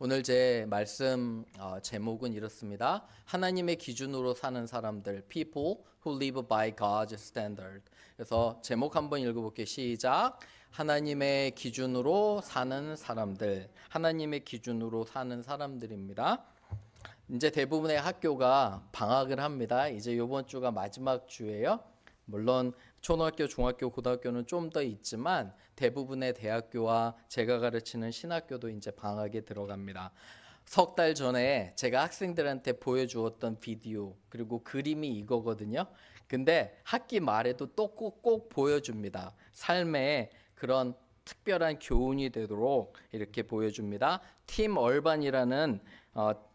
오늘 제 말씀 제목은 이렇습니다. 하나님의 기준으로 사는 사람들, people who live by God's standard. 그래서 제목 한번 읽어볼게요. 시작. 하나님의 기준으로 사는 사람들, 하나님의 기준으로 사는 사람들입니다. 이제 대부분의 학교가 방학을 합니다. 이제 이번 주가 마지막 주예요. 물론 초등학교, 중학교, 고등학교는 좀 더 있지만 대부분의 대학교와 제가 가르치는 신학교도 이제 방학에 들어갑니다. 석 달 전에 제가 학생들한테 보여주었던 비디오 그리고 그림이 이거거든요. 근데 학기 말에도 또 꼭 보여줍니다. 삶에 그런 특별한 교훈이 되도록 이렇게 보여줍니다. 팀 얼반이라는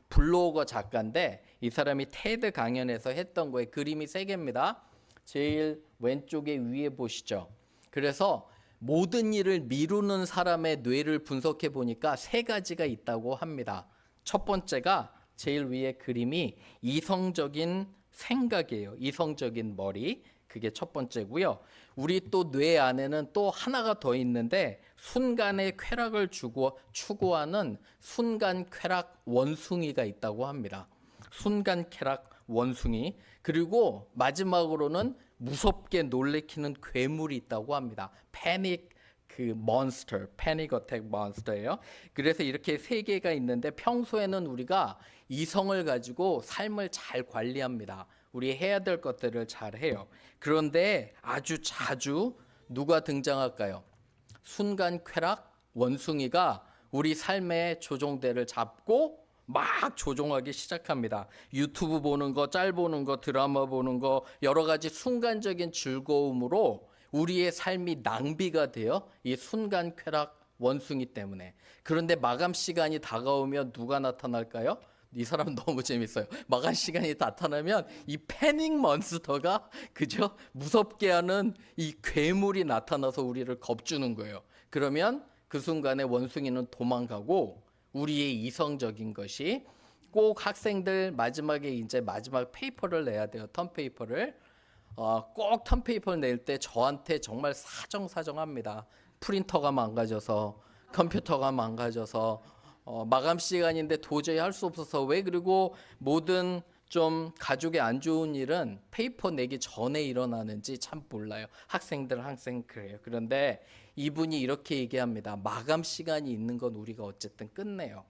블로거 작가인데 이 사람이 테드 강연에서 했던 거에 그림이 3개입니다. 제일 왼쪽에 위에 보시죠. 그래서 모든 일을 미루는 사람의 뇌를 분석해 보니까 3가지가 있다고 합니다. 첫 번째가 제일 위에 그림이 이성적인 생각이에요. 이성적인 머리. 그게 첫 번째고요. 우리 또 뇌 안에는 또 하나가 더 있는데 순간의 쾌락을 추구하는 순간 쾌락 원숭이가 있다고 합니다. 순간 쾌락 원숭이. 그리고 마지막으로는 무섭게 놀래키는 괴물이 있다고 합니다. 패닉 몬스터, 패닉 어택 몬스터예요. 그래서 이렇게 3개가 있는데 평소에는 우리가 이성을 가지고 삶을 잘 관리합니다. 우리 해야 될 것들을 잘 해요. 그런데 아주 자주 누가 등장할까요? 순간 쾌락 원숭이가 우리 삶의 조종대를 잡고 막 조종하기 시작합니다. 유튜브 보는 거, 짤 보는 거, 드라마 보는 거, 여러 가지 순간적인 즐거움으로 우리의 삶이 낭비가 돼요. 이 순간 쾌락 원숭이 때문에. 그런데 마감 시간이 다가오면 누가 나타날까요? 이 사람 너무 재밌어요. 마감 시간이 나타나면 이 패닉 몬스터가 그죠? 무섭게 하는 이 괴물이 나타나서 우리를 겁주는 거예요. 그러면 그 순간에 원숭이는 도망가고 우리의 이성적인 것이 꼭 학생들 마지막에 이제 마지막 페이퍼를 내야 돼요. 턴 페이퍼를. 꼭 턴 페이퍼를 낼 때 저한테 정말 사정합니다. 프린터가 망가져서 컴퓨터가 망가져서 마감 시간인데 도저히 할 수 없어서 왜 그리고 모든 좀 가족에 안 좋은 일은 페이퍼 내기 전에 일어나는지 참 몰라요. 학생들 항상 그래요. 그런데 이분이 이렇게 얘기합니다. 마감 시간이 있는 건 우리가 어쨌든 끝내요.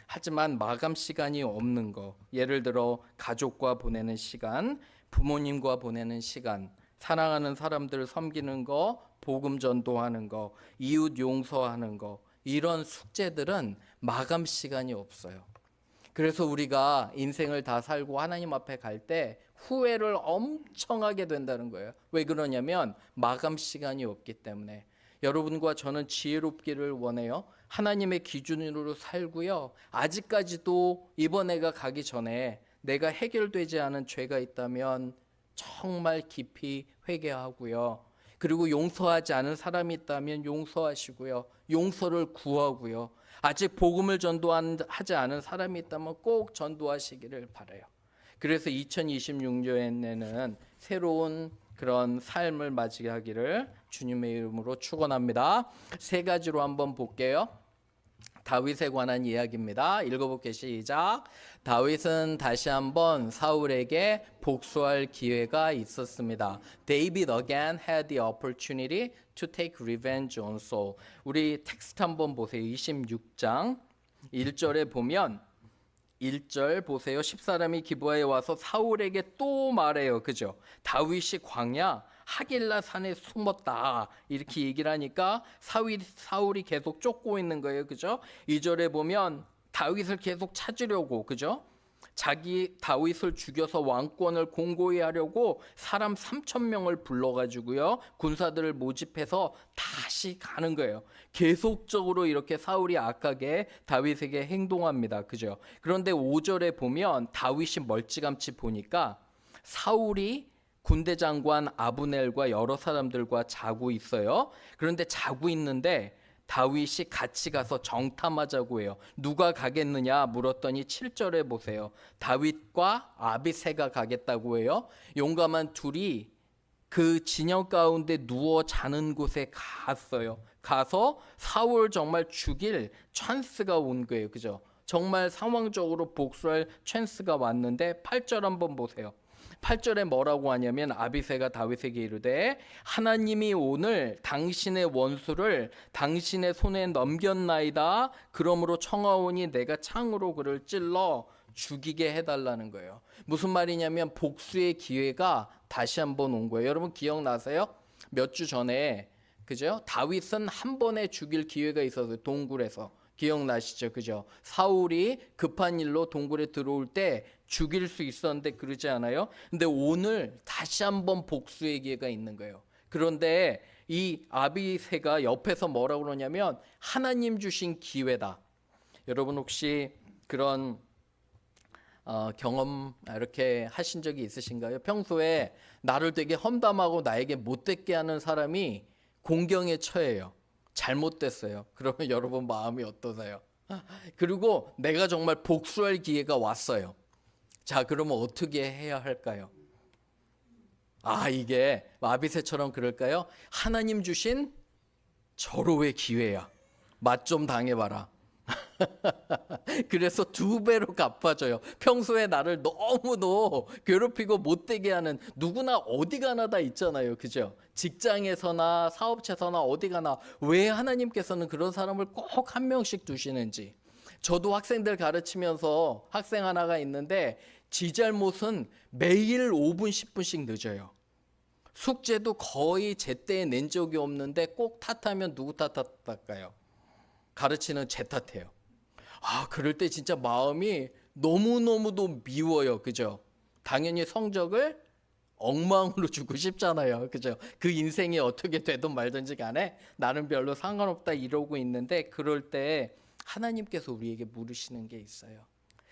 하지만 마감 시간이 없는 거, 예를 들어 가족과 보내는 시간, 부모님과 보내는 시간, 사랑하는 사람들을 섬기는 거, 복음 전도하는 거, 이웃 용서하는 거, 이런 숙제들은 마감 시간이 없어요. 그래서 우리가 인생을 다 살고 하나님 앞에 갈 때 후회를 엄청 하게 된다는 거예요. 왜 그러냐면 마감 시간이 없기 때문에. 여러분과 저는 지혜롭기를 원해요. 하나님의 기준으로 살고요. 아직까지도 이번 해가 가기 전에 내가 해결되지 않은 죄가 있다면 정말 깊이 회개하고요. 그리고 용서하지 않은 사람이 있다면 용서하시고요. 용서를 구하고요. 아직 복음을 전도하지 않은 사람이 있다면 꼭 전도하시기를 바라요. 그래서 2026년에는 새로운 그런 삶을 맞이하기를 주님의 이름으로 축원합니다. 3가지로 한번 볼게요. 다윗에 관한 이야기입니다. 읽어볼게요. 시작. 다윗은 다시 한번 사울에게 복수할 기회가 있었습니다. David again had the opportunity to take revenge on Saul. 우리 텍스트 한번 보세요. 26장 1절에 보면 1절 보세요. 10사람이 기브아에 와서 사울에게 또 말해요. 그죠? 다윗이 광야 하길라 산에 숨었다. 이렇게 얘기를 하니까 사울이 계속 쫓고 있는 거예요. 그죠? 2절에 보면 다윗을 계속 찾으려고, 그죠? 다윗을 죽여서 왕권을 공고히 하려고 사람 3,000명을 불러가지고요. 군사들을 모집해서 다시 가는 거예요. 계속적으로 이렇게 사울이 악하게 다윗에게 행동합니다. 그죠? 그런데 5절에 보면 다윗이 멀찌감치 보니까 사울이 군대 장관 아브넬과 여러 사람들과 자고 있어요. 그런데 자고 있는데 다윗이 같이 가서 정탐하자고 해요. 누가 가겠느냐 물었더니 7절에 보세요. 다윗과 아비새가 가겠다고 해요. 용감한 둘이 그 진영 가운데 누워 자는 곳에 갔어요. 가서 사울 정말 죽일 찬스가 온 거예요. 그죠? 정말 상황적으로 복수할 찬스가 왔는데 8절 한번 보세요. 8절에 뭐라고 하냐면 아비새가 다윗에게 이르되 하나님이 오늘 당신의 원수를 당신의 손에 넘겼나이다. 그러므로 청하오니 내가 창으로 그를 찔러 죽이게 해달라는 거예요. 무슨 말이냐면 복수의 기회가 다시 한번 온 거예요. 여러분 기억나세요? 몇 주 전에 그죠? 다윗은 한 번에 죽일 기회가 있었어요. 동굴에서. 기억나시죠? 그죠? 사울이 급한 일로 동굴에 들어올 때 죽일 수 있었는데 그러지 않아요? 근데 오늘 다시 한번 복수의 기회가 있는 거예요. 그런데 이 아비새가 옆에서 뭐라고 그러냐면 하나님 주신 기회다. 여러분 혹시 그런 경험 이렇게 하신 적이 있으신가요? 평소에 나를 되게 험담하고 나에게 못되게 하는 사람이 공경에 처해요. 잘못됐어요. 그러면 여러분 마음이 어떠세요? 그리고 내가 정말 복수할 기회가 왔어요. 자, 그러면 어떻게 해야 할까요? 이게 아비새처럼 그럴까요? 하나님 주신 절호의 기회야. 맛 좀 당해봐라. 그래서 2배로 갚아줘요. 평소에 나를 너무도 괴롭히고 못되게 하는 누구나 어디 가나 다 있잖아요. 그죠? 직장에서나 사업체에서나 어디 가나 왜 하나님께서는 그런 사람을 꼭 한 명씩 두시는지. 저도 학생들 가르치면서 학생 하나가 있는데 지 잘못은 매일 5분 10분씩 늦어요. 숙제도 거의 제때에 낸 적이 없는데 꼭 탓하면 누구 탓할까요? 가르치는 제 탓해요. 그럴 때 진짜 마음이 너무너무도 미워요. 그죠? 당연히 성적을 엉망으로 주고 싶잖아요. 그죠? 그 인생이 어떻게 되든 말든지 간에 나는 별로 상관없다 이러고 있는데 그럴 때 하나님께서 우리에게 물으시는 게 있어요.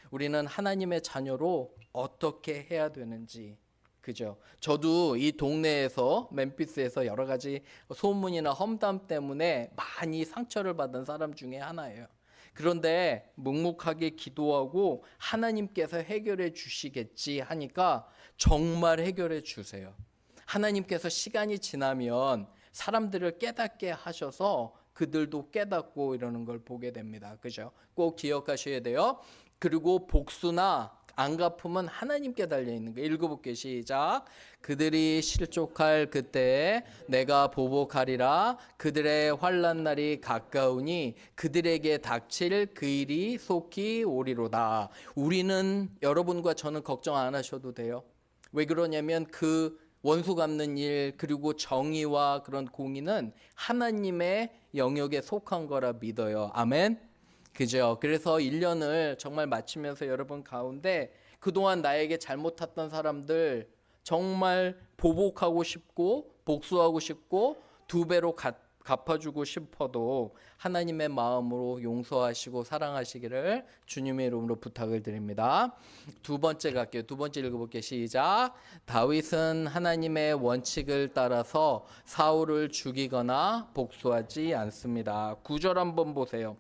우리는 하나님의 자녀로 어떻게 해야 되는지. 그죠? 저도 이 동네에서 멤피스에서 여러 가지 소문이나 험담 때문에 많이 상처를 받은 사람 중에 하나예요. 그런데 묵묵하게 기도하고 하나님께서 해결해 주시겠지 하니까 정말 해결해 주세요. 하나님께서 시간이 지나면 사람들을 깨닫게 하셔서 그들도 깨닫고 이러는 걸 보게 됩니다. 그죠? 꼭 기억하셔야 돼요. 그리고 복수나 안 갚으면 하나님께 달려있는 거예요. 읽어볼게요. 시작. 그들이 실족할 그때 내가 보복하리라. 그들의 환난 날이 가까우니 그들에게 닥칠 그 일이 속히 오리로다. 우리는 여러분과 저는 걱정 안 하셔도 돼요. 왜 그러냐면 그 원수 갚는 일 그리고 정의와 그런 공의는 하나님의 영역에 속한 거라 믿어요. 아멘. 그죠? 그래서 1년을 정말 마치면서 여러분 가운데 그동안 나에게 잘못했던 사람들 정말 보복하고 싶고 복수하고 싶고 2배로 갚아주고 싶어도 하나님의 마음으로 용서하시고 사랑하시기를 주님의 이름으로 부탁을 드립니다. 2번째 갈게요. 2번째 읽어볼게요. 시작. 다윗은 하나님의 원칙을 따라서 사울을 죽이거나 복수하지 않습니다. 9절 한번 보세요.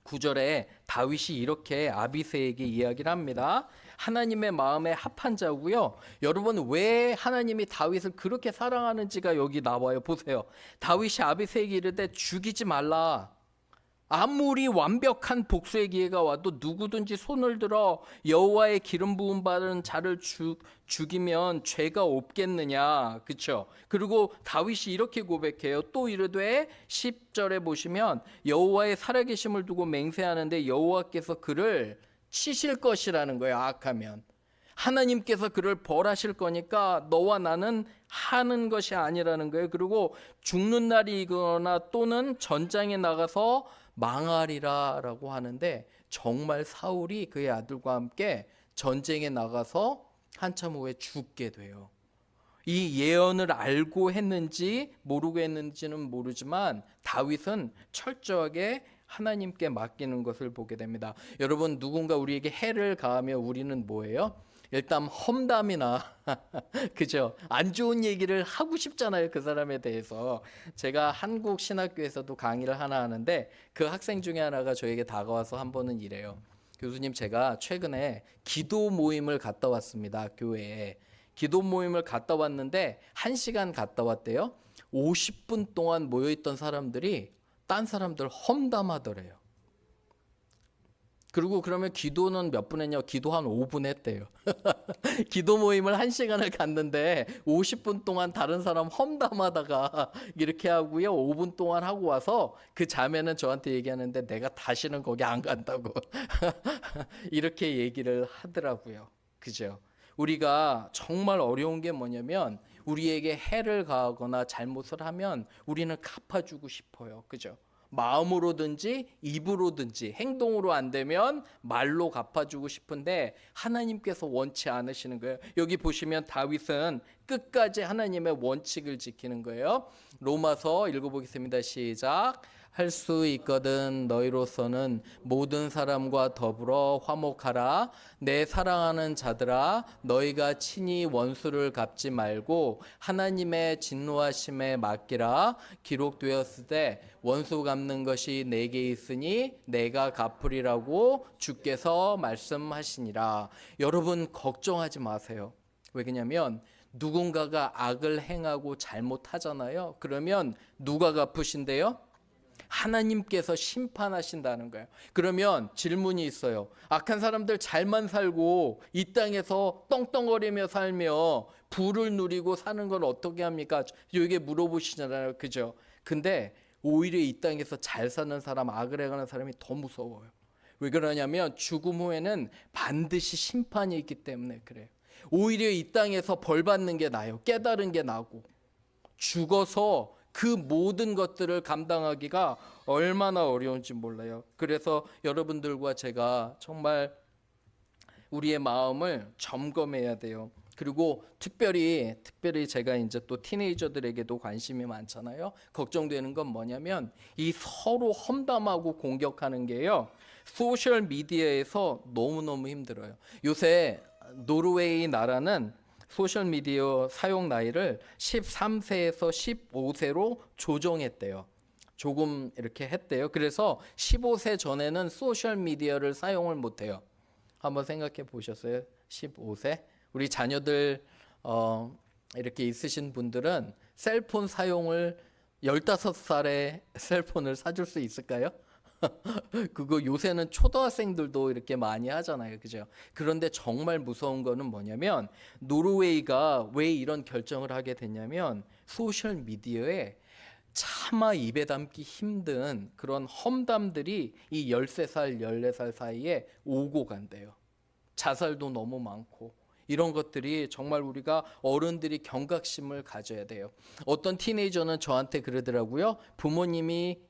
9절에 다윗이 이렇게 아비새에게 이야기를 합니다. 하나님의 마음에 합한 자고요. 여러분 왜 하나님이 다윗을 그렇게 사랑하는지가 여기 나와요. 보세요. 다윗이 아비새에게 이르되 죽이지 말라. 아무리 완벽한 복수의 기회가 와도 누구든지 손을 들어 여호와의 기름 부음 받은 자를 죽이면 죄가 없겠느냐. 그렇죠? 그리고 다윗이 이렇게 고백해요. 또 이르되 10절에 보시면 여호와의 살아계심을 두고 맹세하는데 여호와께서 그를 치실 것이라는 거예요. 악하면. 하나님께서 그를 벌하실 거니까 너와 나는 하는 것이 아니라는 거예요. 그리고 죽는 날이 이거나 또는 전장에 나가서 망하리라 라고 하는데 정말 사울이 그의 아들과 함께 전쟁에 나가서 한참 후에 죽게 돼요. 이 예언을 알고 했는지 모르고 했는지는 모르지만 다윗은 철저하게 하나님께 맡기는 것을 보게 됩니다. 여러분 누군가 우리에게 해를 가하면 우리는 뭐예요? 일단 험담이나 그죠? 안 좋은 얘기를 하고 싶잖아요. 그 사람에 대해서. 제가 한국 신학교에서도 강의를 하나 하는데 그 학생 중에 하나가 저에게 다가와서 한 번은 이래요. 교수님 제가 최근에 기도 모임을 갔다 왔습니다. 교회에. 기도 모임을 갔다 왔는데 1시간 갔다 왔대요. 50분 동안 모여있던 사람들이 딴 사람들 험담하더래요. 그리고 그러면 기도는 몇 분 했냐? 기도 한 5분 했대요. 기도 모임을 1시간을 갔는데 50분 동안 다른 사람 험담하다가 이렇게 하고요. 5분 동안 하고 와서 그 자매는 저한테 얘기하는데 내가 다시는 거기 안 간다고 이렇게 얘기를 하더라고요. 그죠? 우리가 정말 어려운 게 뭐냐면 우리에게 해를 가하거나 잘못을 하면 우리는 갚아주고 싶어요. 그죠? 마음으로든지 입으로든지 행동으로 안 되면 말로 갚아주고 싶은데 하나님께서 원치 않으시는 거예요. 여기 보시면 다윗은 끝까지 하나님의 원칙을 지키는 거예요. 로마서 읽어보겠습니다. 시작. 할 수 있거든 너희로서는 모든 사람과 더불어 화목하라. 내 사랑하는 자들아 너희가 친히 원수를 갚지 말고 하나님의 진노하심에 맡기라. 기록되었을 때 원수 갚는 것이 내게 있으니 내가 갚으리라고 주께서 말씀하시니라. 여러분 걱정하지 마세요. 왜 그러냐면 누군가가 악을 행하고 잘못하잖아요. 그러면 누가 갚으신대요? 하나님께서 심판하신다는 거예요. 그러면 질문이 있어요. 악한 사람들 잘만 살고 이 땅에서 떵떵거리며 살며 부를 누리고 사는 건 어떻게 합니까? 이게 물어보시잖아요. 그죠? 근데 오히려 이 땅에서 잘 사는 사람, 악을 행하는 사람이 더 무서워요. 왜 그러냐면 죽음 후에는 반드시 심판이 있기 때문에 그래요. 오히려 이 땅에서 벌 받는 게 나아요. 깨달은 게 나고 죽어서 그 모든 것들을 감당하기가 얼마나 어려운지 몰라요. 그래서 여러분들과 제가 정말 우리의 마음을 점검해야 돼요. 그리고 특별히 제가 이제 또 티네이저들에게도 관심이 많잖아요. 걱정되는 건 뭐냐면 이 서로 험담하고 공격하는 게요. 소셜 미디어에서 너무너무 힘들어요. 요새 노르웨이 나라는 소셜미디어 사용 나이를 13세에서 15세로 조정했대요. 조금 이렇게 했대요. 그래서 15세 전에는 소셜미디어를 사용을 못해요. 한번 생각해 보셨어요? 15세? 우리 자녀들 이렇게 있으신 분들은 셀폰 사용을 15살에 셀폰을 사줄 수 있을까요? 그거 요새는 초등학생들도 이렇게 많이 하잖아요. 그죠? 그런데 정말 무서운 거는 뭐냐면 노르웨이가 왜 이런 결정을 하게 됐냐면 소셜 미디어에 차마 입에 담기 힘든 그런 험담들이 이 13살, 14살 사이에 오고 간대요. 자살도 너무 많고 이런 것들이 정말 우리가 어른들이 경각심을 가져야 돼요. 어떤 티네이저는 저한테 그러더라고요. 부모님이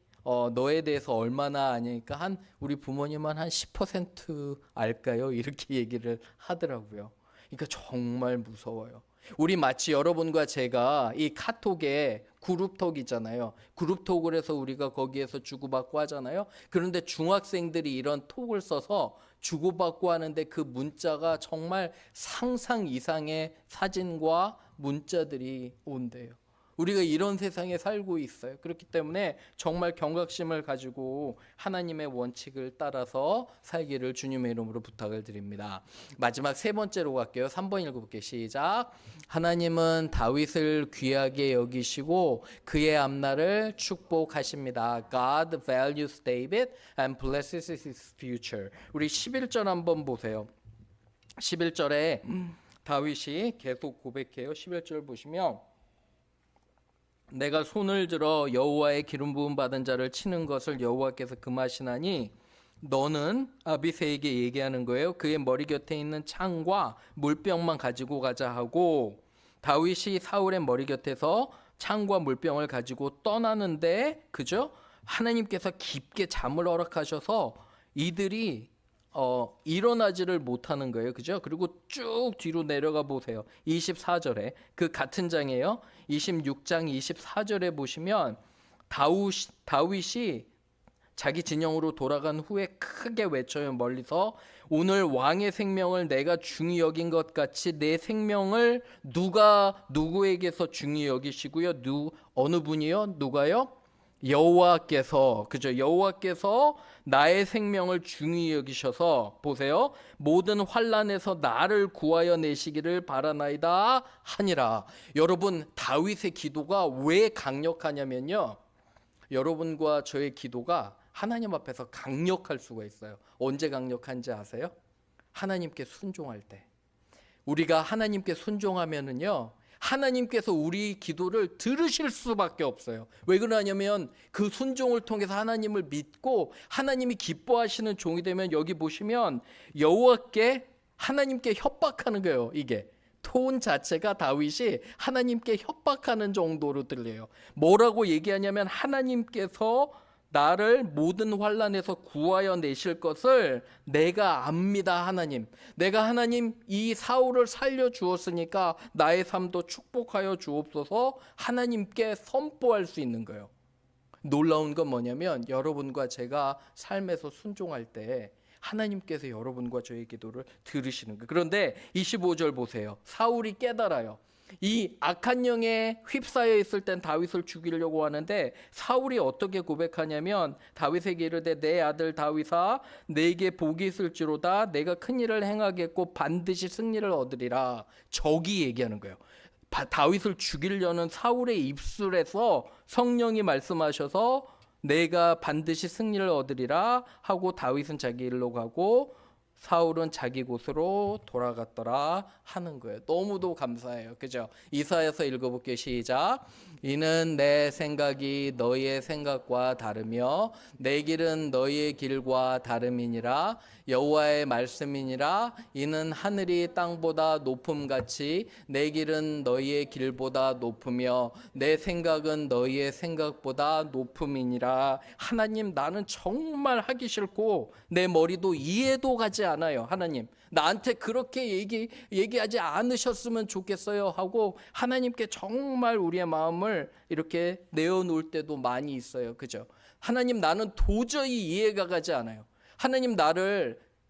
너에 대해서 얼마나 아니까 우리 부모님은 한 10% 알까요? 이렇게 얘기를 하더라고요. 그러니까 정말 무서워요. 우리 마치 여러분과 제가 이 카톡에 그룹톡 있잖아요. 그룹톡을 해서 우리가 거기에서 주고받고 하잖아요. 그런데 중학생들이 이런 톡을 써서 주고받고 하는데 그 문자가 정말 상상 이상의 사진과 문자들이 온대요. 우리가 이런 세상에 살고 있어요. 그렇기 때문에 정말 경각심을 가지고 하나님의 원칙을 따라서 살기를 주님의 이름으로 부탁을 드립니다. 마지막 세 번째로 갈게요. 3번 읽어볼게요. 시작. 하나님은 다윗을 귀하게 여기시고 그의 앞날을 축복하십니다. God values David and blesses his future. 우리 11절 한번 보세요. 11절에 다윗이 계속 고백해요. 11절 보시면 내가 손을 들어 여호와의 기름 부음 받은 자를 치는 것을 여호와께서 금하시나니 너는 아비새에게 얘기하는 거예요. 그의 머리 곁에 있는 창과 물병만 가지고 가자 하고 다윗이 사울의 머리 곁에서 창과 물병을 가지고 떠나는데 그죠? 하나님께서 깊게 잠을 허락하셔서 이들이 일어나지를 못하는 거예요. 그죠? 그리고 쭉 뒤로 내려가 보세요. 24절에 그 같은 장이에요. 26장 24절에 보시면 다윗이 자기 진영으로 돌아간 후에 크게 외쳐요. 멀리서 오늘 왕의 생명을 내가 중히 여긴 것 같이 내 생명을 누가 누구에게서 중히 여기시고요. 어느 분이요? 누가요? 여호와께서, 그죠? 여호와께서 나의 생명을 중히 여기셔서, 보세요, 모든 환난에서 나를 구하여 내시기를 바라나이다 하니라. 여러분, 다윗의 기도가 왜 강력하냐면요, 여러분과 저의 기도가 하나님 앞에서 강력할 수가 있어요. 언제 강력한지 아세요? 하나님께 순종할 때. 우리가 하나님께 순종하면은요, 하나님께서 우리 기도를 들으실 수밖에 없어요. 왜 그러냐면 그 순종을 통해서 하나님을 믿고 하나님이 기뻐하시는 종이 되면, 여기 보시면 여호와께, 하나님께 협박하는 거예요. 이게 톤 자체가 다윗이 하나님께 협박하는 정도로 들려요. 뭐라고 얘기하냐면, 하나님께서 나를 모든 환난에서 구하여 내실 것을 내가 압니다. 하나님, 내가 하나님 이 사울을 살려 주었으니까 나의 삶도 축복하여 주옵소서 하나님께 선포할 수 있는 거예요. 놀라운 건 뭐냐면, 여러분과 제가 삶에서 순종할 때 하나님께서 여러분과 저의 기도를 들으시는 거예요. 그런데 25절 보세요. 사울이 깨달아요. 이 악한 영에 휩싸여 있을 땐 다윗을 죽이려고 하는데, 사울이 어떻게 고백하냐면, 다윗에게 이르되 내 아들 다윗아, 내게 복이 있을지로다. 내가 큰 일을 행하겠고 반드시 승리를 얻으리라. 적이 얘기하는 거예요. 다윗을 죽이려는 사울의 입술에서 성령이 말씀하셔서 내가 반드시 승리를 얻으리라 하고, 다윗은 자기 일로 가고 사울은 자기 곳으로 돌아갔더라 하는 거예요. 너무도 감사해요. 그죠? 이사야서 읽어볼게요. 시작. 이는 내 생각이 너희의 생각과 다르며 내 길은 너희의 길과 다름이니라. 여호와의 말씀이니라. 이는 하늘이 땅보다 높음같이 내 길은 너희의 길보다 높으며 내 생각은 너희의 생각보다 높음이니라. 하나님, 나는 정말 하기 싫고 내 머리도 이해도 가지 않아요. 하나님, 나한테 그렇게 얘기하지 않으셨으면 좋겠어요 하고 하나님께 정말 우리의 마음을 이렇게 내어놓을 때도 많이 있어요. 그죠? 하나님, 나는 도저히 이해가 가지 않아요. 하나님,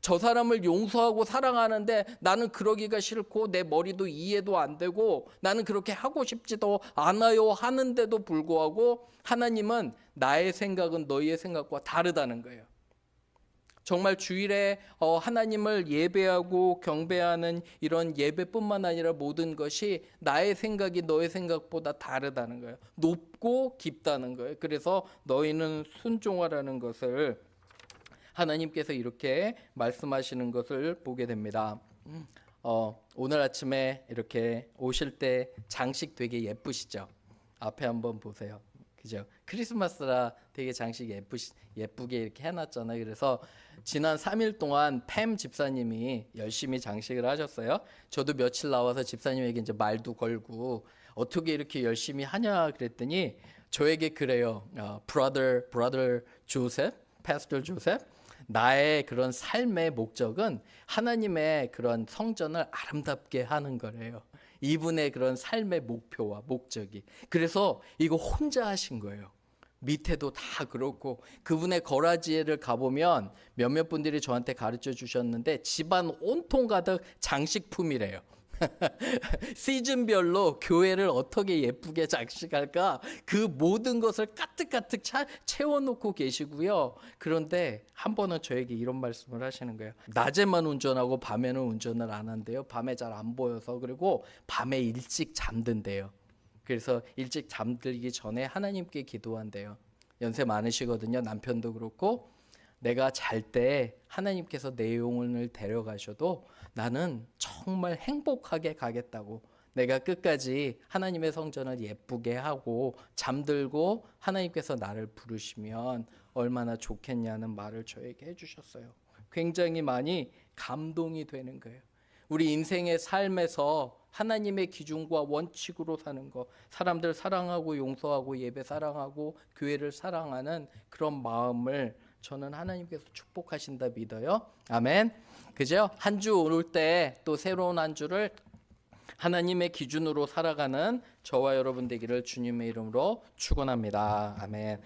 저 사람을 용서하고 사랑하는데 나는 그러기가 싫고 내 머리도 이해도 안 되고 나는 그렇게 하고 싶지도 않아요 하는데도 불구하고 하나님은 나의 생각은 너희의 생각과 다르다는 거예요. 정말 주일에 하나님을 예배하고 경배하는 이런 예배뿐만 아니라 모든 것이 나의 생각이 너의 생각보다 다르다는 거예요. 높고 깊다는 거예요. 그래서 너희는 순종하라는 것을 하나님께서 이렇게 말씀하시는 것을 보게 됩니다. 오늘 아침에 이렇게 오실 때 장식 되게 예쁘시죠? 앞에 한번 보세요. 그죠? 크리스마스라 되게 장식 예쁘게 이렇게 해놨잖아요. 그래서 지난 3일 동안 팸 집사님이 열심히 장식을 하셨어요. 저도 며칠 나와서 집사님에게 이제 말도 걸고 어떻게 이렇게 열심히 하냐 그랬더니 저에게 그래요. brother 조셉, pastor 조셉, 나의 그런 삶의 목적은 하나님의 그런 성전을 아름답게 하는 거래요. 이분의 그런 삶의 목표와 목적이. 그래서 이거 혼자 하신 거예요. 밑에도 다 그렇고, 그분의 거라지를 가보면 몇몇 분들이 저한테 가르쳐 주셨는데 집안 온통 가득 장식품이래요. 시즌별로 교회를 어떻게 예쁘게 장식할까, 그 모든 것을 가득가득 채워놓고 계시고요. 그런데 한 번은 저에게 이런 말씀을 하시는 거예요. 낮에만 운전하고 밤에는 운전을 안 한대요. 밤에 잘 안 보여서. 그리고 밤에 일찍 잠든대요. 그래서 일찍 잠들기 전에 하나님께 기도한대요. 연세 많으시거든요. 남편도 그렇고. 내가 잘 때 하나님께서 내 영혼을 데려가셔도 나는 정말 행복하게 가겠다고, 내가 끝까지 하나님의 성전을 예쁘게 하고 잠들고 하나님께서 나를 부르시면 얼마나 좋겠냐는 말을 저에게 해주셨어요. 굉장히 많이 감동이 되는 거예요. 우리 인생의 삶에서 하나님의 기준과 원칙으로 사는 거, 사람들 사랑하고 용서하고 예배 사랑하고 교회를 사랑하는 그런 마음을 저는 하나님께서 축복하신다 믿어요. 아멘. 그죠? 한 주 올 때 또 새로운 한 주를 하나님의 기준으로 살아가는 저와 여러분 되기를 주님의 이름으로 축원합니다. 아멘.